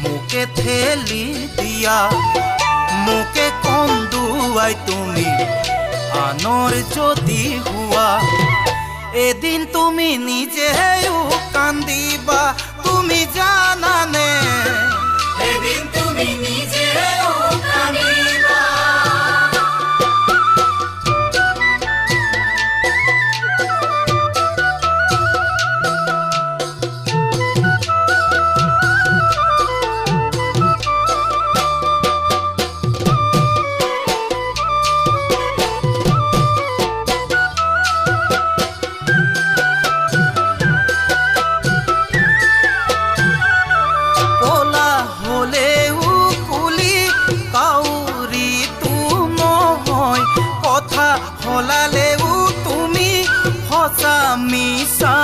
মোকে ঠেলি দিয়া মোকে কন্দুৱাই তুমি আনৰ যদি হোৱা এদিন তুমি নিজেও কান্দিবা তুমি জানানে এদিন তুমি নিজেও কান্দিবা হলালেও তুমি সঁচা মিছা